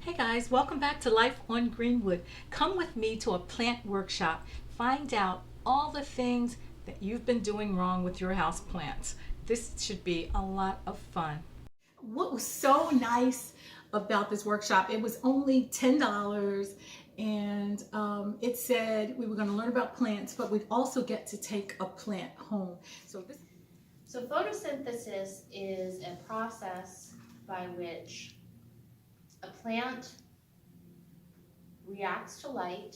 Hey guys, welcome back to Life on Greenwood. Come with me to a plant workshop. Find out all the things that you've been doing wrong with your house plants. This should be a lot of fun. What was so nice about this workshop, it was only $10 and it said we were going to learn about plants, but we'd also get to take a plant home. So photosynthesis is a process by which a plant reacts to light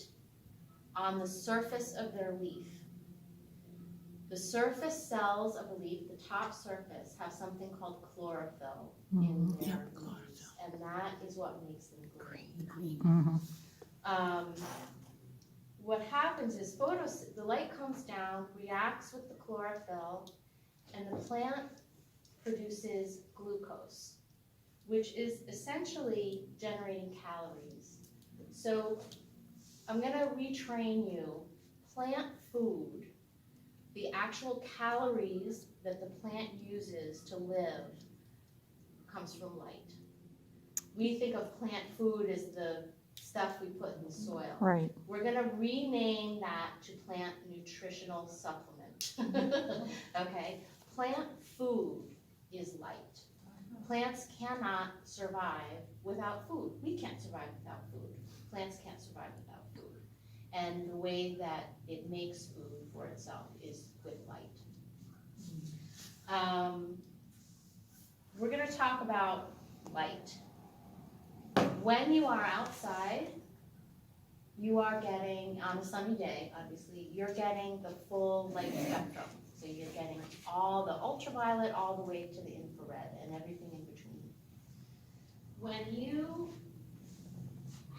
on the surface of their leaf. The surface cells of a leaf, the top surface, have something called chlorophyll in their leaves, and that is what makes them green. What happens is the light comes down, reacts with the chlorophyll, and the plant produces glucose, which is essentially generating calories. So I'm going to retrain you. Plant food, the actual calories that the plant uses to live, comes from light. We think of plant food as the stuff we put in the soil. Right. We're going to rename that to plant nutritional supplement. Okay? Plant food is light. Plants cannot survive without food. We can't survive without food. Plants can't survive without food. And the way that it makes food for itself is with light. We're going to talk about light. When you are outside, you are getting, on a sunny day, obviously, you're getting the full light spectrum. So you're getting all the ultraviolet all the way to the infrared and everything in between. When you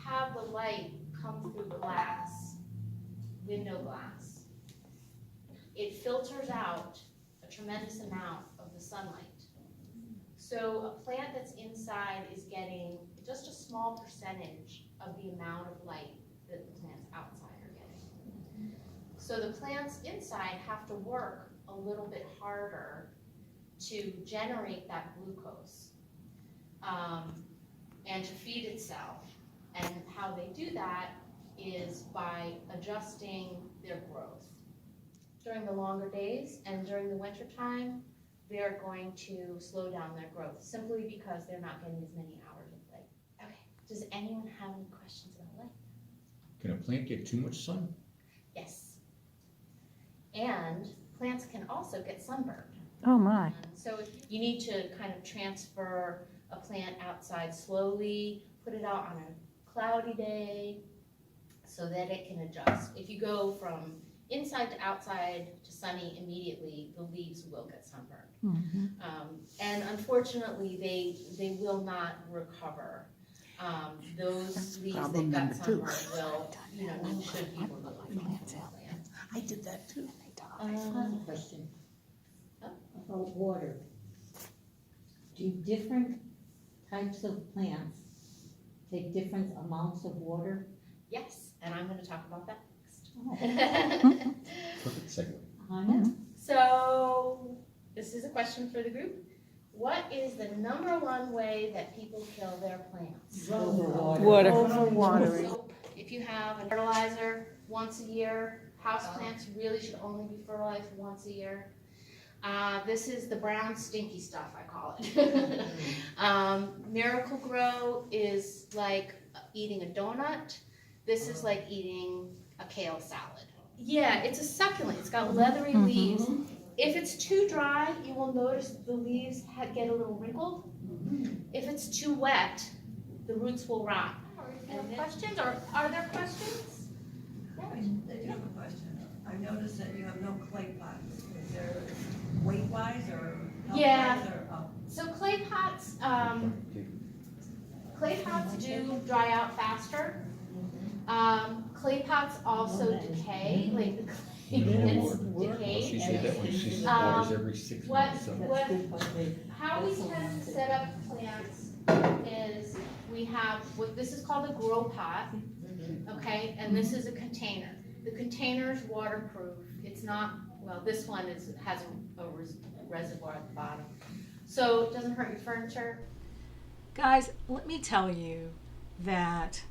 have the light come through glass, window glass, it filters out a tremendous amount of the sunlight. So a plant that's inside is getting just a small percentage of the amount of light that the plants outside are getting. So the plants inside have to work a little bit harder to generate that glucose and to feed itself. And how they do that is by adjusting their growth. During the longer days and during the winter time, they're going to slow down their growth simply because they're not getting as many hours of light. Okay, does anyone have any questions about light? Can a plant get too much sun? Yes. And plants can also get sunburned. Oh my. So you need to kind of transfer a plant outside slowly, put it out on a cloudy day so that it can adjust. If you go from inside to outside to sunny immediately, the leaves will get sunburned. And unfortunately, they will not recover. Those leaves that got sunburned will, should be removed from the plant. I did that too. I have a question about water. Do different types of plants take different amounts of water? Yes, and I'm going to talk about that Oh. next. Perfect segue. Yeah. So, this is a question for the group. What is the #1 way that people kill their plants? Overwatering. So, if you have a fertilizer once a year, houseplants really should only be fertilized once a year. This is the brown stinky stuff, I call it. Miracle Grow is like eating a donut. This is like eating a kale salad. Yeah, it's a succulent. It's got leathery leaves. If it's too dry, you will notice the leaves get a little wrinkled. If it's too wet, the roots will rot. Any questions, or are there questions? I do have a question. I noticed that you have no clay pots. Is there weight-wise or Yeah. health-wise or? So clay pots do dry out faster. Clay pots also decay, like the clay gets decayed. She said that when she waters every 6 months. So. How we tend to set up plants is we have this is called a grow pot, okay, and this is a container. The container is waterproof. It's not, well, this one has a reservoir at the bottom, so it doesn't hurt your furniture. Guys, let me tell you, that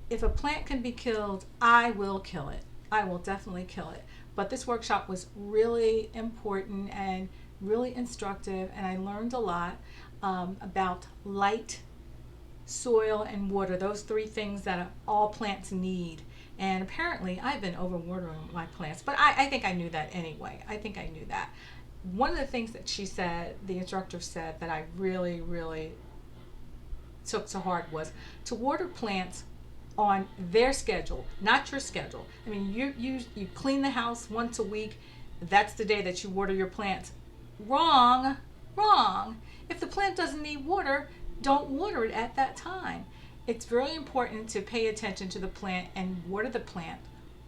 if a plant can be killed, I will kill it. I will definitely kill it. But this workshop was really important and really instructive, and I learned a lot about light, soil, and water. Those three things that all plants need. And apparently I've been overwatering my plants, but I think I knew that anyway. I think I knew that. One of the things that she said, the instructor said, that I really, really took to heart was to water plants on their schedule, not your schedule. I mean, you clean the house once a week. That's the day that you water your plants. Wrong. If the plant doesn't need water, don't water it at that time. It's very important to pay attention to the plant and water the plant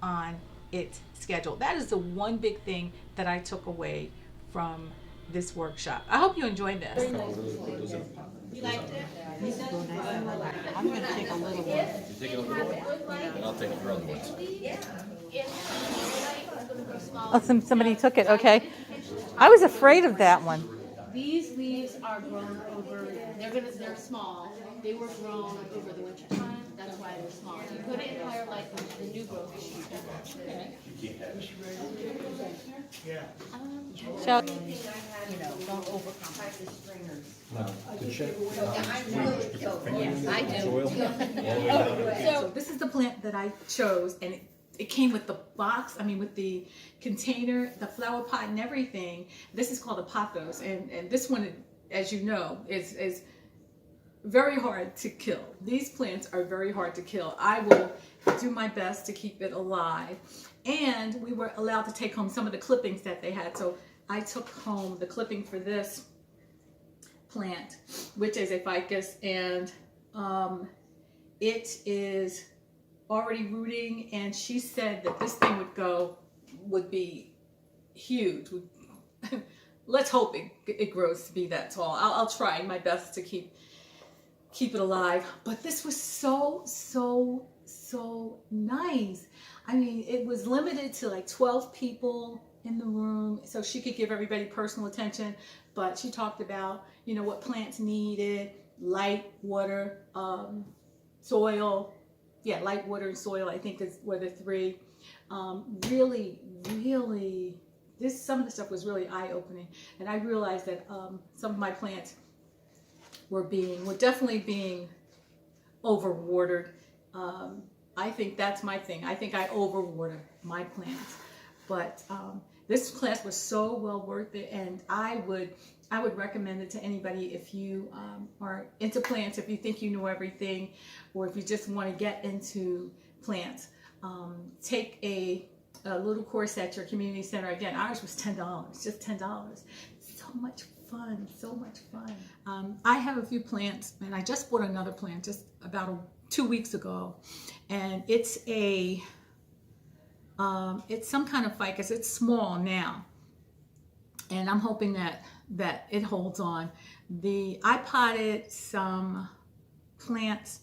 on its schedule. That is the one big thing that I took away from this workshop. I hope you enjoyed this. You liked it? I'm gonna take a little one. You take a little one, and I'll take your other ones. Oh, somebody took it. Okay. I was afraid of that one. These leaves are grown over, they're small. They were grown over the winter time. That's why they're small. You put it in higher light, the new growth is huge. Shelton. So this is the plant that I chose, and it came with the box, I mean with the container, the flower pot and everything. This is called a Pothos, and this one, as you know, is very hard to kill. These plants are very hard to kill. I will do my best to keep it alive. And we were allowed to take home some of the clippings that they had. So I took home the clipping for this plant, which is a ficus, and it is already rooting, and she said that this thing would be huge. Let's hope it grows to be that tall. I'll try my best to keep it alive. But this was so nice. I mean, it was limited to like 12 people in the room, so she could give everybody personal attention. But she talked about, you know, what plants needed: light, water, soil. Yeah, light, water, and soil, I think were the three. Really, some of the stuff was really eye-opening, and I realized that some of my plants were definitely being overwatered. I think that's my thing. I think I overwater my plants, but this class was so well worth it, and I would recommend it to anybody if you are into plants, if you think you know everything, or if you just want to get into plants. Take a little course at your community center. Again, ours was $10, just $10. So much fun. I have a few plants, and I just bought another plant just about 2 weeks ago, and it's some kind of ficus. It's small now, and I'm hoping that it holds on. I potted some plants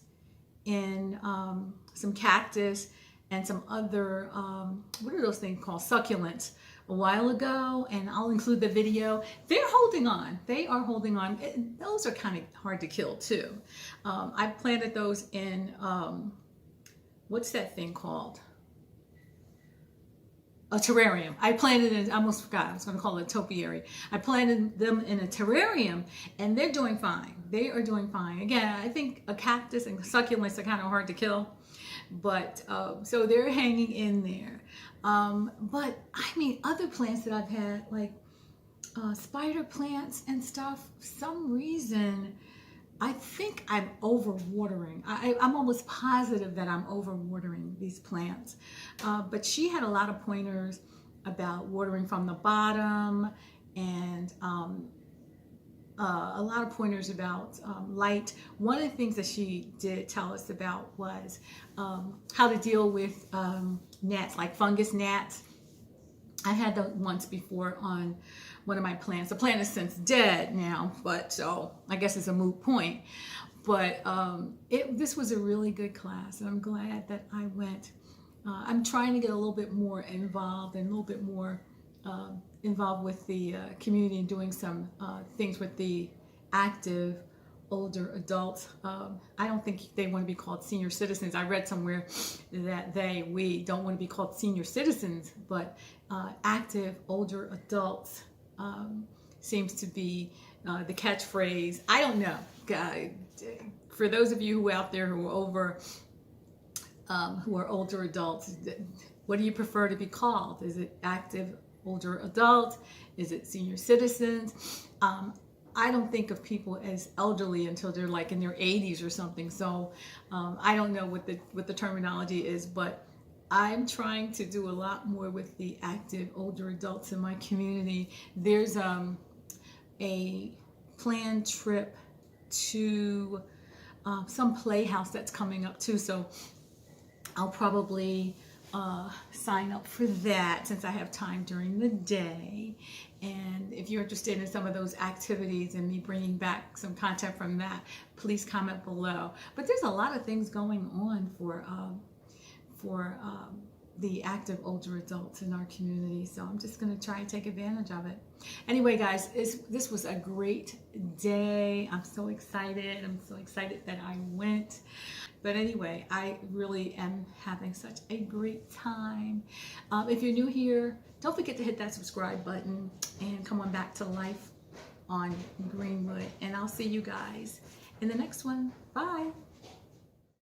in some cactus and some other, what are those things called? Succulents a while ago, and I'll include the video. They're holding on. They are holding on. Those are kind of hard to kill too. I planted those in, what's that thing called? A terrarium. I planted it, I almost forgot, I was going to call it a topiary. I planted them in a terrarium, and they're doing fine. They are doing fine. Again, I think a cactus and succulents are kind of hard to kill, but so they're hanging in there. But I mean, other plants that I've had, like spider plants and stuff, for some reason, I think I'm overwatering. I'm almost positive that I'm overwatering these plants. But she had a lot of pointers about watering from the bottom, and a lot of pointers about light. One of the things that she did tell us about was how to deal with gnats, like fungus gnats. I had that once before on one of my plants. The plant is since dead now, but so I guess it's a moot point. But this was a really good class, and I'm glad that I went. I'm trying to get a little bit more involved and a little bit more involved with the community and doing some things with the active older adults. I don't think they want to be called senior citizens. I read somewhere that we don't want to be called senior citizens, but active older adults seems to be the catchphrase. I don't know. For those of you who are out there who are older adults, what do you prefer to be called? Is it active older adult? Is it senior citizens? I don't think of people as elderly until they're like in their 80s or something. So I don't know what the terminology is, but I'm trying to do a lot more with the active older adults in my community. There's a planned trip to some playhouse that's coming up too. So I'll probably sign up for that since I have time during the day. And if you're interested in some of those activities and me bringing back some content from that, please comment below. But there's a lot of things going on for the active older adults in our community. So I'm just going to try and take advantage of it. Anyway, guys, this was a great day. I'm so excited. I'm so excited that I went. But anyway, I really am having such a great time. If you're new here, don't forget to hit that subscribe button and come on back to Life on Greenwood. And I'll see you guys in the next one. Bye.